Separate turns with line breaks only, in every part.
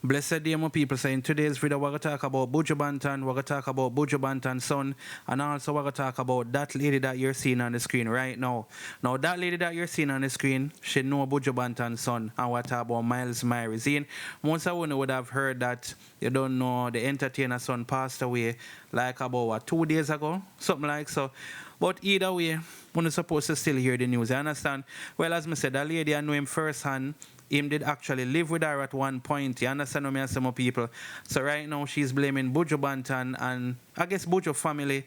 Blessed day, my people. So in today's video, we're going to talk about Buju Banton, we're going to talk about Buju Banton's son, and also we're going to talk about that lady that you're seeing on the screen right now. Now, that lady that you're seeing on the screen, she know Buju Banton's son, and we're talking about Miles Myrie. Most of you would have heard that you don't know the entertainer's son passed away like about 2 days ago, something like so. But either way, we're not supposed to still hear the news, you understand? Well, as I said, that lady, I know him firsthand. Him did actually live with her at one point. You understand what I mean, some people. So right now she's blaming Buju Banton and I guess Buju family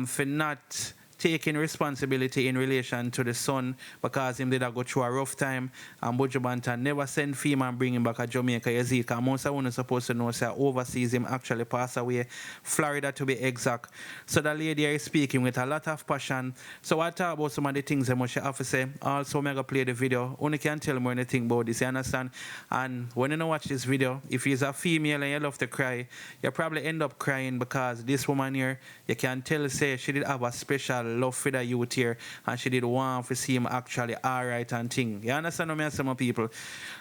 for not taking responsibility in relation to the son because him did go through a rough time and Buju Banton never sent him and bring him back to Jamaica. You see, because most of you are supposed to know say overseas him actually passed away, Florida to be exact. So the lady is speaking with a lot of passion. So I talk about some of the things that she have to say. Also, I'm going to play the video. Only can tell me anything about this, you understand? And when you watch this video, if you're a female and you love to cry, you probably end up crying because this woman here, you can tell say she did have a special love for the youth here and she did want to see him actually alright and thing. You understand what I mean, some people?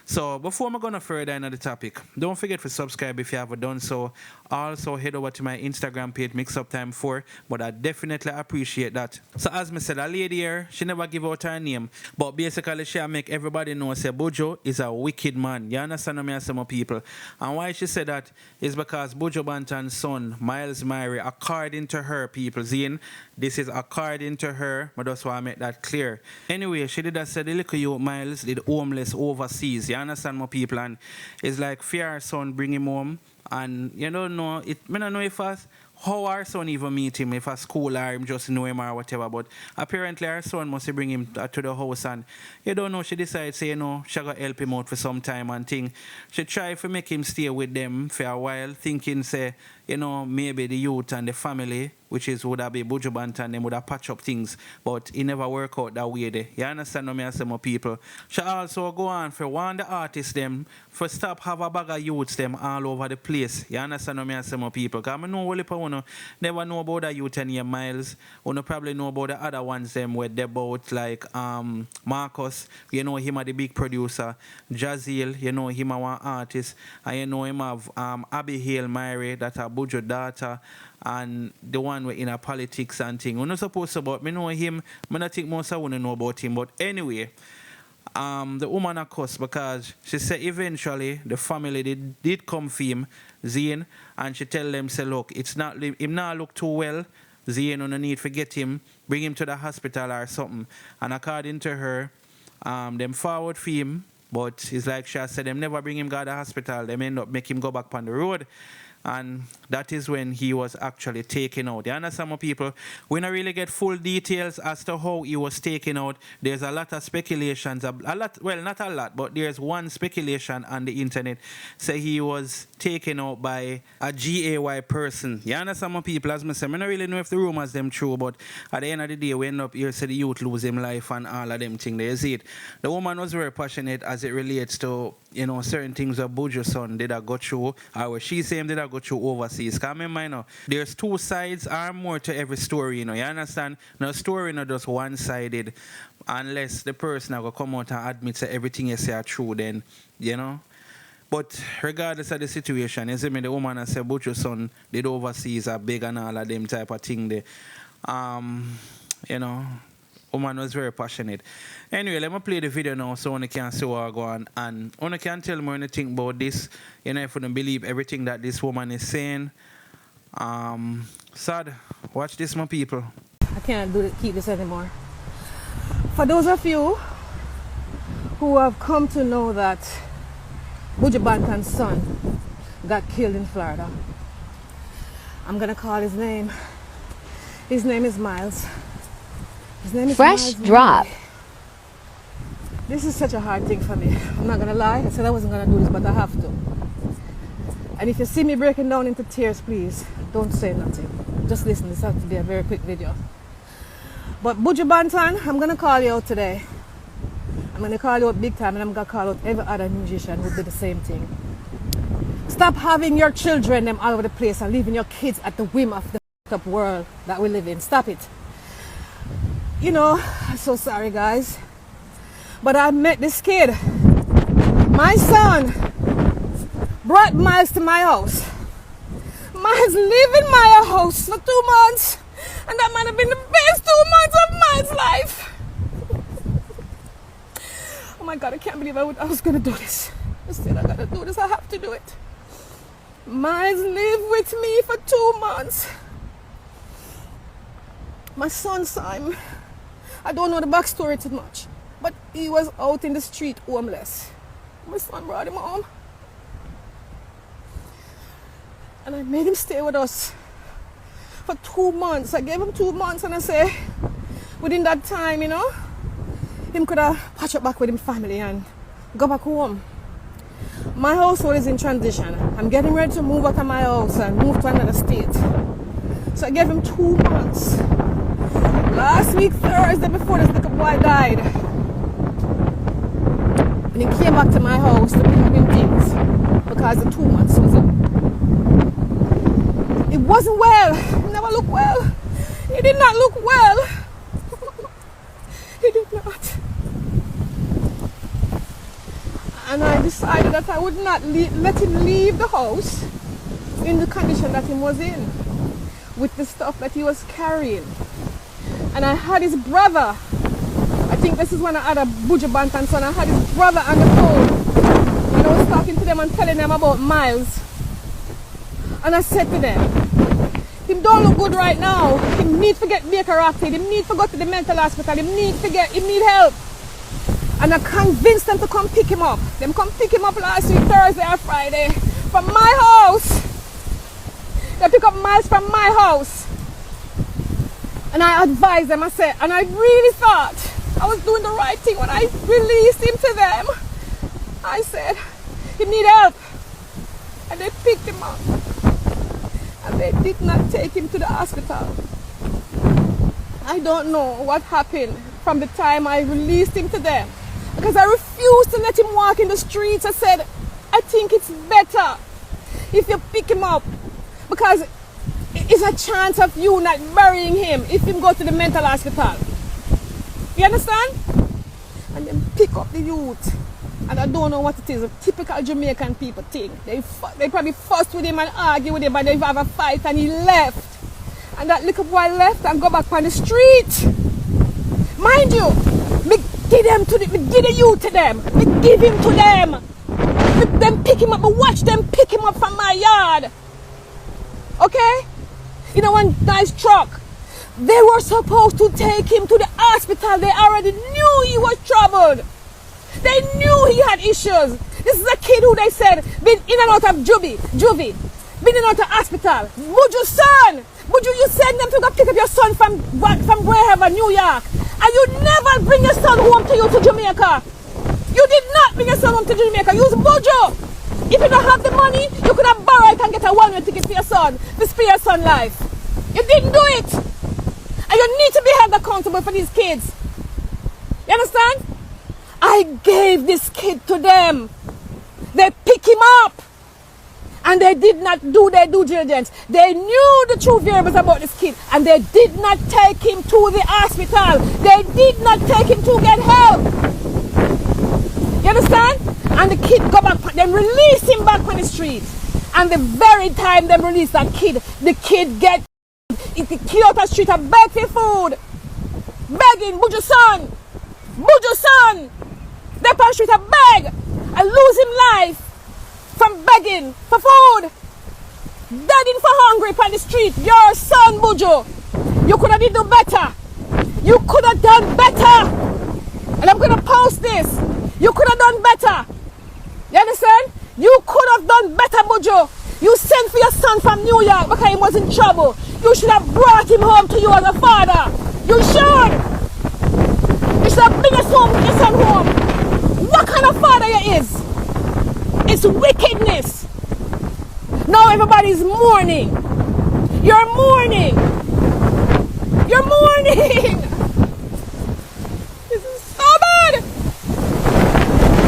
So before I'm going to further into the topic, don't forget to subscribe if you haven't done so. Also head over to my Instagram page, Mix Up Time 4, but I definitely appreciate that. So as I said, a lady here, she never give out her name, but basically she make everybody know say Buju is a wicked man. You understand what I mean, some people? And why she said that is because Buju Banton's son, Miles Myrie, according to her, people, Zine, this is according to her, but that's why I make that clear. Anyway, she did that said the little youth Miles did homeless overseas. You understand my people? And it's like fear her son bring him home. And you don't know, I don't know if how our son even meet him, if a school or him just know him or whatever, but apparently our son must bring him to the house and you don't know, she decides, say, you know, she got help him out for some time and thing. She try to make him stay with them for a while, thinking, say, you know, maybe the youth and the family, which is would have been Buju Banton, them would have patch up things, but it never work out that way there. You understand what I say, my people? She also go on for one the artists them for stop have a bag of youths them all over the place. You understand what I say, my people? Because I know only never know about the youth and your Miles. You probably know about the other ones them where they both like Marcus, you know him a the big producer, Jazeel, you know him a one artist, and you know him have Abigail Myrie, that a Buju daughter, and the one with in a politics and thing. We're not supposed to, but me know him. I don't think most of you know about him. But anyway, the woman of course, because she said eventually the family did come for him, Zane, and she tell them, say, look, it's not him not look too well. Zane, no need to get him, bring him to the hospital or something. And according to her, them forward for him, but it's like she said, them never bring him to the hospital. They end up make him go back on the road. And that is when he was actually taken out. You understand, some people? We don't really get full details as to how he was taken out. There's a lot of speculations. Well, not a lot, but there's one speculation on the internet. Say he was taken out by a GAY person. You understand, some people? As I said, I don't really know if the rumors them true, but at the end of the day, we end up here, say the youth lose him life and all of them things. They see it. The woman was very passionate as it relates to, you know, certain things that Buju's son did I go through, or what she saying did I go through overseas. Because remember, you know, there's two sides or more to every story, you know, you understand? No story not just one-sided, unless the person will come out and admit that everything you say are true, then, you know. But regardless of the situation, you see me, the woman I said Buju's son did overseas are big and all of them type of thing there. You know, woman was very passionate. Anyway, let me play the video now so one can see what I go on. And one can tell me anything about this. You know, if you don't believe everything that this woman is saying. Sad, watch this, my people.
I can't keep this anymore. For those of you who have come to know that Buju Banton's son got killed in Florida, I'm going to call his name. His name is Miles. His name is
Fresh
Miles
drop.
Myrie. This is such a hard thing for me. I'm not gonna lie. I said I wasn't gonna do this, but I have to. And if you see me breaking down into tears, please don't say nothing. Just listen. This has to be a very quick video. But Buju Banton, I'm gonna call you out today. I'm gonna call you out big time, and I'm gonna call out every other musician who did the same thing. Stop having your children them all over the place and leaving your kids at the whim of the up world that we live in. Stop it. You know, I'm so sorry, guys. But I met this kid. My son brought Miles to my house. Miles lived in my house for 2 months. And that might have been the best 2 months of Miles' life. Oh my God, I can't believe I was going to do this. I said I got to do this. I have to do it. Miles lived with me for 2 months. My son saw him. I don't know the backstory too much, but he was out in the street homeless. My son brought him home. And I made him stay with us for 2 months. I gave him 2 months and I say, within that time, you know, him could have patched up back with his family and go back home. My household is in transition. I'm getting ready to move out of my house and move to another state. So I gave him 2 months. Last week, Thursday, before this little boy died, and he came back to my house to pick up him things because the 2 months was up. It wasn't well. He never looked well. He did not look well. He did not. And I decided that I would not let him leave the house in the condition that he was in, with the stuff that he was carrying. And I had his brother, I think this is when I had a Buju Banton son, I had his brother on the phone. And I was talking to them and telling them about Miles. And I said to them, him don't look good right now. He need to get Baker acted. He need to go to the mental hospital. He need help. And I convinced them to come pick him up. Them come pick him up last week, Thursday or Friday, from my house. They pick up Miles from my house. And I advised them, I said, and I really thought I was doing the right thing when I released him to them. I said, he need help. And they picked him up. And they did not take him to the hospital. I don't know what happened from the time I released him to them. Because I refused to let him walk in the streets. I said, I think it's better if you pick him up. Because it's a chance of you not burying him if him go to the mental hospital. You understand? And then pick up the youth. And I don't know what it is. A typical Jamaican people thing. They probably fussed with him and argue with him and they have a fight and he left. And that little boy left and go back on the street. Mind you, me give the youth to them. Me give him to them. Me them pick him up. Me watch them pick him up from my yard. Okay? You know, one nice truck. They were supposed to take him to the hospital. They already knew he was troubled. They knew he had issues. This is a kid who they said been in and out of juvie, been in and out of hospital. Buju son, Buju, you send them to go pick up your son from wherever, New York, and you never bring your son home to you to Jamaica. You did not bring your son home to Jamaica. Use Buju. If you don't have the money, you could have borrowed and get a one-way ticket for your son, to spare your son's life. You didn't do it. And you need to be held accountable for these kids. You understand? I gave this kid to them. They pick him up. And they did not do their due diligence. They knew the true variables about this kid. And they did not take him to the hospital. They did not take him to get help. You understand? And the kid go back, then release him back on the street. And the very time they release that kid, the kid get out the street and beg for food. Begging, Buju son. Buju son. They on the street and beg and lose him life from begging for food. Begging for hungry on the street. Your son, Buju. You could have done better. You could have done better. And I'm going to post this. You could have done better. You understand? You could have done better, Buju. You sent for your son from New York because he was in trouble. You should have brought him home to you as a father. You should. You should have bring your son home. What kind of father you is? It's wickedness. Now everybody's mourning. You're mourning. You're mourning. This is so bad.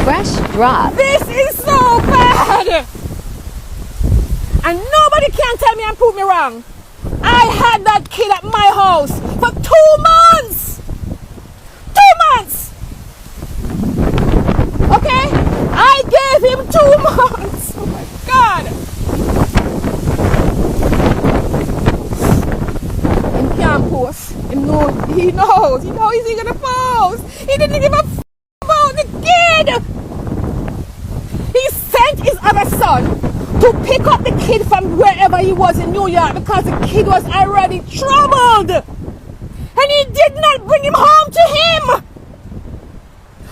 Fresh drop.
This is so bad. And nobody can tell me and prove me wrong. I had that kid at my house for 2 months. 2 months. Okay? I gave him 2 months. Oh my God. He knows. He knows he's gonna post. He didn't give a about the kid. He sent his other son to pick up the kid from wherever he was in New York because the kid was already troubled. And he did not bring him home to him.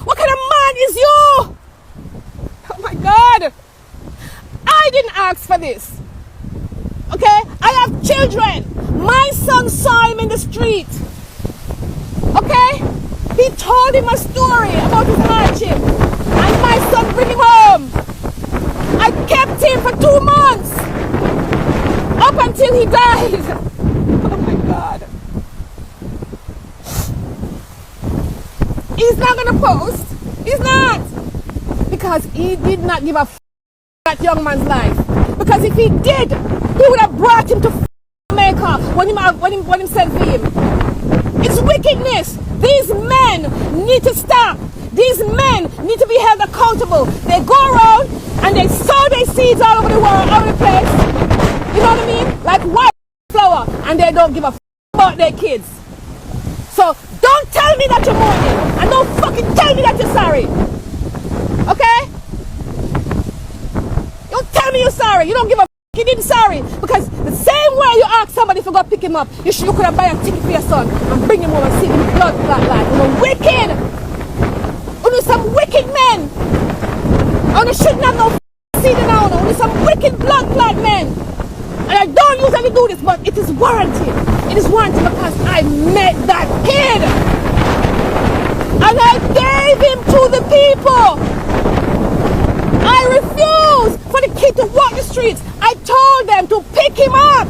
What kind of man is you? Oh my God. I didn't ask for this. Okay? I have children. My son saw him in the street. Okay? He told him a story about his hardship. And my son bring him home. I kept him for 2 months. Up until he died. Oh my God. He's not gonna post. He's not. Because he did not give a that young man's life. Because if he did, he would have brought him to Jamaica when him sent for him. It's wickedness. These men need to stop. These men need to be held accountable. They go around and they sow their seeds all over the world, all over the place. You know what I mean? Like wildflower, and they don't give a about their kids. So don't tell me that you're mourning, and don't fucking tell me that you're sorry. Okay? Don't tell me you're sorry. You don't give a you didn't sorry. Because the same way you ask somebody to go pick him up, you could have buy a ticket for your son and bring him home and see him blood clot like. You're wicked. You're some wicked men. And you shouldn't have no seed in now. You're some wicked blood clot men. And I don't usually do this, but it is warranted. It is warranted because I met that kid. And I gave him to the people. I refused for the kid to walk the streets. I told them to pick him up.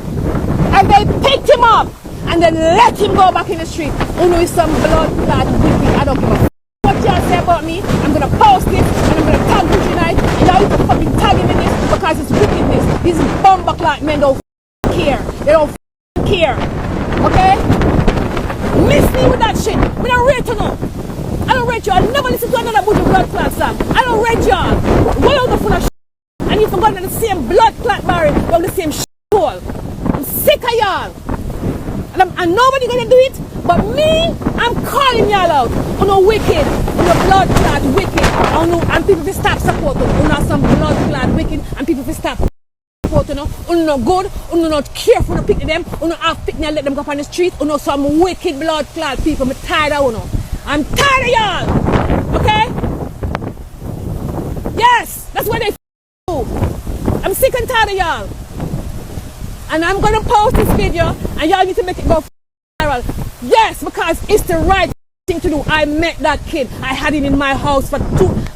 And they picked him up. And then let him go back in the street. You know, some blood clot wicked. I don't give a f*** what y'all say about me. I'm going to post it. And I'm going to tag Buju tonight. And y'all need to fucking tag him in this because it's wickedness. These bomber clot men don't care. They don't care. Okay? Miss me with that shit. We don't rate you now. I don't rate you. I never listen to another Buju blood clot song. I don't rate y'all. Well out full of shit. And you forgot the same blood clot barrel from the same shit hole. I'm sick of y'all. And nobody gonna do it but me. I'm calling y'all out. You know wicked. You know blood clot wicked. And people will stop supporting. You know some blood clot wicked. And people will stop supporting. You know good. You know not careful to pick them. You know half pick and let them go up on the street. You know some wicked blood clot people. I'm tired of you know. I'm tired of y'all. Okay? Yes, that's what they do. I'm sick and tired of y'all. And I'm gonna post this video and y'all need to make it go viral. Yes, because it's the right thing to do. I met that kid. I had him in my house for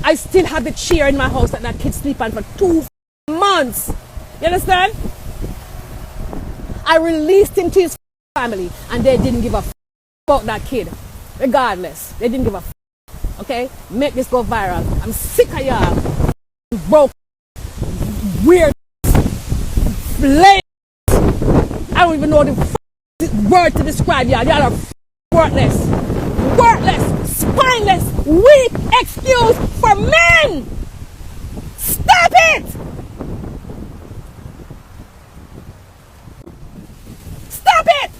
I still have the chair in my house that kid sleep on for 2 months. You understand? I released him to his family and they didn't give a about that kid. Regardless, they didn't give a okay? Make this go viral. I'm sick of y'all. Broke, weird, lame. I don't even know the word to describe y'all. Y'all are worthless, spineless, weak excuse for men. Stop it! Stop it!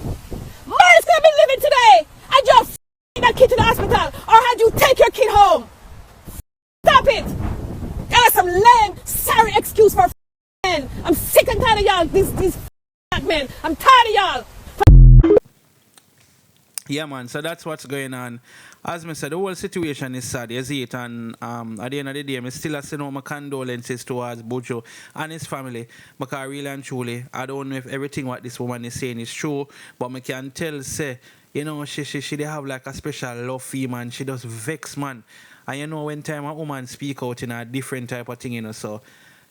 Man's gonna be living today. I just that kid to the hospital, or had you take your kid home? Stop it! That's some lame, sorry excuse for men. I'm sick and tired of y'all. These men. I'm tired of y'all.
Yeah, man. So that's what's going on. As I said, the whole situation is sad. You see it, and at the end of the day, I still send out my condolences towards Buju and his family. Because really and truly, I don't know if everything what this woman is saying is true, but I can tell, say, you know, she they have like a special love for him, and she does vex, man. And you know, when time a woman speak out in a different type of thing, you know, so,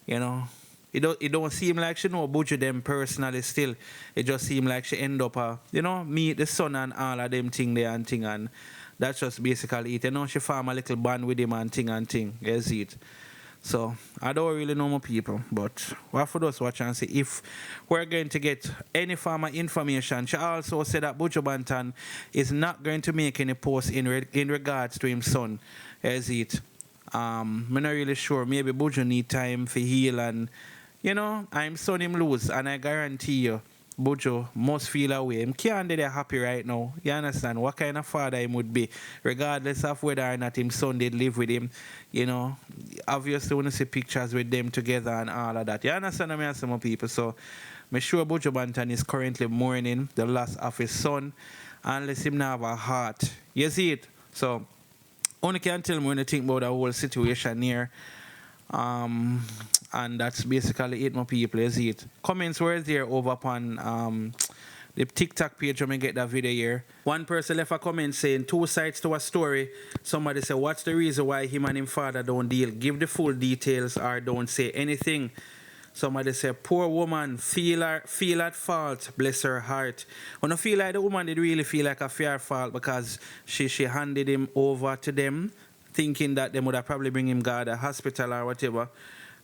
you know, it don't seem like she know Buju them personally still. It just seem like she end up, you know, meet the son and all of them thing there and thing, and that's just basically it. You know, she form a little bond with him and thing. You see it. So, I don't really know my people, but what for us watch and see if we're going to get any form of information. She also said that Buju Banton is not going to make any post in regards to his son. You see it. I'm not really sure. Maybe Buju need time for heal and, you know, I'm son him lose, and I guarantee you, Buju must feel away. Him can't be there happy right now. You understand? What kind of father he would be, regardless of whether or not his son did live with him. You know, obviously when you see pictures with them together and all of that. You understand what I mean, some people? So I'm sure Buju Banton is currently mourning the loss of his son, unless him not have a heart. You see it? So only can tell me when you think about the whole situation here. And that's basically it, my people. You see it? Comments were there over upon the TikTok page when I get that video here. One person left a comment saying 2 sides to a story. Somebody said, what's the reason why him and his father don't deal? Give the full details or don't say anything. Somebody said, poor woman, feel at fault, bless her heart. When I feel like the woman did really feel like a fair fault because she handed him over to them, thinking that they would have probably bring him God a hospital or whatever.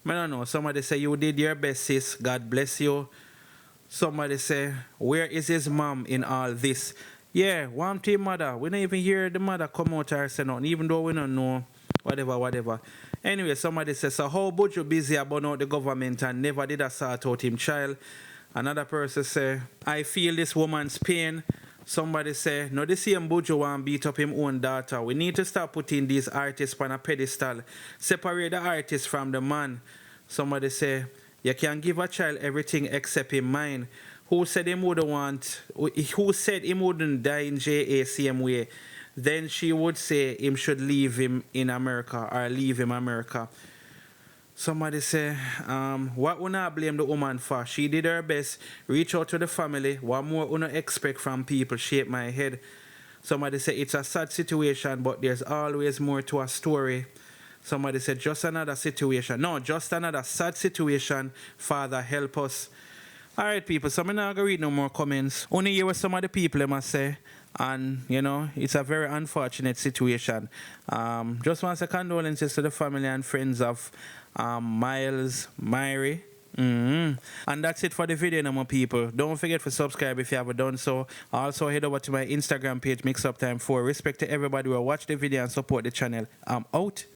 I don't know. Somebody say, you did your best, sis. God bless you. Somebody say, where is his mom in all this? Yeah, one to your mother. We don't even hear the mother come out or say nothing, even though we don't know whatever. Anyway, somebody says, so how Buju busy about out the government and never did a sort out him child? Another person say, I feel this woman's pain. Somebody say, no, the same Buju want beat up him own daughter. We need to start putting these artists on a pedestal. Separate the artist from the man. Somebody say, you can give a child everything except him mind. Who said him wouldn't die in JA same way? Then she would say him should leave him in America or leave him America. Somebody say, what would not blame the woman for? She did her best, reach out to the family. What more would not expect from people? Shake my head. Somebody say, it's a sad situation, but there's always more to a story. Somebody said, just another situation. No, just another sad situation. Father, help us. All right, people, so I'm not going to read no more comments. Only hear what some of the people must say. And, you know, it's a very unfortunate situation. Just want to say condolences to the family and friends of Miles, Myri. And that's it for the video, my people. Don't forget to subscribe if you haven't done so. Also, head over to my Instagram page, Mix Up Time 4. Respect to everybody who watch the video and support the channel. I'm out.